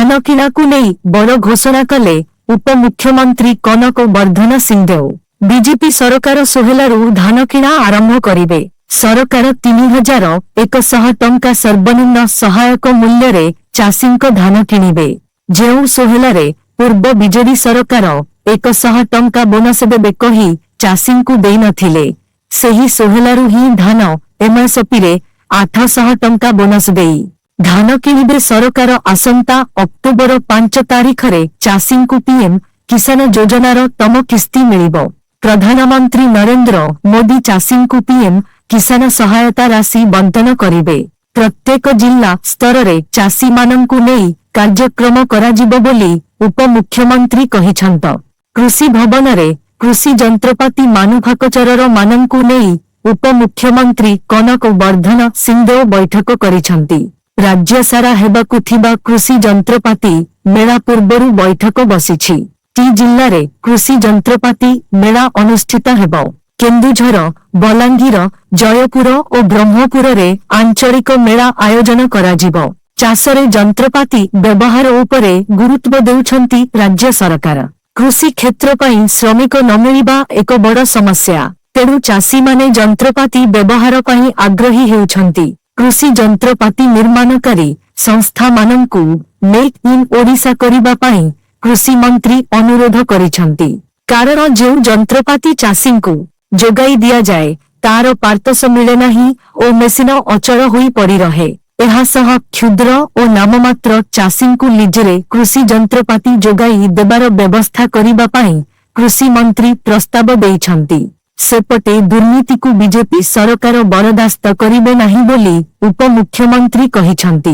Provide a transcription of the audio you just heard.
ଧାନ କିଣାକୁ ନେଇ ବଡ଼ ଘୋଷଣା କଲେ ଉପମୁଖ୍ୟମନ୍ତ୍ରୀ କନକ ବର୍ଦ୍ଧନ ସିଂହଦେଓ। ବିଜେପି ସରକାର ସୋହେଲାରୁ ଧାନ କିଣା ଆରମ୍ଭ କରିବେ। ସରକାର 3,100 ଟଙ୍କା ସର୍ବନିମ୍ନ ସହାୟକ ମୂଲ୍ୟରେ ଚାଷୀଙ୍କ ଧାନ କିଣିବେ। ଯେଉଁ ସୋହେଲାରେ ପୂର୍ବ ବିଜେଡି ସରକାର 100 ଟଙ୍କା ବୋନସ ଦେବେ କହି ଚାଷୀଙ୍କୁ ଦେଇନଥିଲେ, ସେହି ସୋହେଲାରୁ ହିଁ ଧାନ ଏମଏସପିରେ 800 ଟଙ୍କା ବୋନସ ଦେଇ ଧାନ କିଣିବେ ସରକାର। ଆସନ୍ତା ଅକ୍ଟୋବର 5 ତାରିଖରେ ଚାଷୀଙ୍କୁ ପିଏମ୍ କିଷାନ ଯୋଜନାର ତମ କିସ୍ତି ମିଳିବ। ପ୍ରଧାନମନ୍ତ୍ରୀ ନରେନ୍ଦ୍ର ମୋଦି ଚାଷୀଙ୍କୁ ପିଏମ୍ କିଷାନ ସହାୟତା ରାଶି ବଣ୍ଟନ କରିବେ। ପ୍ରତ୍ୟେକ ଜିଲ୍ଲା ସ୍ତରରେ ଚାଷୀମାନଙ୍କୁ ନେଇ କାର୍ଯ୍ୟକ୍ରମ କରାଯିବ ବୋଲି ଉପମୁଖ୍ୟମନ୍ତ୍ରୀ କହିଛନ୍ତି। କୃଷି ଭବନରେ କୃଷି ଯନ୍ତ୍ରପାତି ମାନୁଫାକ୍ଚରର ମାନଙ୍କୁ ନେଇ ଉପମୁଖ୍ୟମନ୍ତ୍ରୀ କନକ ବର୍ଦ୍ଧନ ସିଂହଦେଓ ବୈଠକ କରିଛନ୍ତି। ରାଜ୍ୟ ସାରା ହେବାକୁ ଥିବା କୃଷି ଯନ୍ତ୍ରପାତି ମେଳା ପୂର୍ବରୁ ବୈଠକ ବସିଛି। ଟି ଜିଲ୍ଲାରେ କୃଷି ଯନ୍ତ୍ରପାତି ମେଳା ଅନୁଷ୍ଠିତ ହେବ। କେନ୍ଦୁଝର, ବଲାଙ୍ଗୀର, ଜୟପୁର ଓ ବ୍ରହ୍ମପୁରରେ ଆଞ୍ଚଳିକ ମେଳା ଆୟୋଜନ କରାଯିବ। ଚାଷରେ ଯନ୍ତ୍ରପାତି ବ୍ୟବହାର ଉପରେ ଗୁରୁତ୍ୱ ଦେଉଛନ୍ତି ରାଜ୍ୟ ସରକାର। କୃଷି କ୍ଷେତ୍ର ପାଇଁ ଶ୍ରମିକ ନ ମିଳିବା ଏକ ବଡ଼ ସମସ୍ୟା। ତେଣୁ ଚାଷୀମାନେ ଯନ୍ତ୍ରପାତି ବ୍ୟବହାର ପାଇଁ ଆଗ୍ରହୀ ହେଉଛନ୍ତି। କୃଷି ଯନ୍ତ୍ରପାତି ନିର୍ମାଣକାରୀ ସଂସ୍ଥାମାନଙ୍କୁ ମେକ୍ ଇନ୍ ଓଡ଼ିଶା କରିବା ପାଇଁ କୃଷିମନ୍ତ୍ରୀ ଅନୁରୋଧ କରିଛନ୍ତି। କାରଣ ଯେଉଁ ଯନ୍ତ୍ରପାତି ଚାଷୀଙ୍କୁ ଯୋଗାଇ ଦିଆଯାଏ ତାର ପାର୍ଟସ ମିଳେ ନାହିଁ ଓ ମେସିନ ଅଚଳ ହୋଇ ପଡ଼ି ରହେ। ଏହାସହ କ୍ଷୁଦ୍ର ଓ ନାମମାତ୍ର ଚାଷୀଙ୍କୁ ଲିଜରେ କୃଷି ଯନ୍ତ୍ରପାତି ଯୋଗାଇ ଦେବାର ବ୍ୟବସ୍ଥା କରିବା ପାଇଁ କୃଷିମନ୍ତ୍ରୀ ପ୍ରସ୍ତାବ ଦେଇଛନ୍ତି। ସେପଟେ ଦୁର୍ନୀତିକୁ ବିଜେପି ସରକାର ବରଦାସ୍ତ କରିବେ ନାହିଁ ବୋଲି ଉପମୁଖ୍ୟମନ୍ତ୍ରୀ କହିଛନ୍ତି।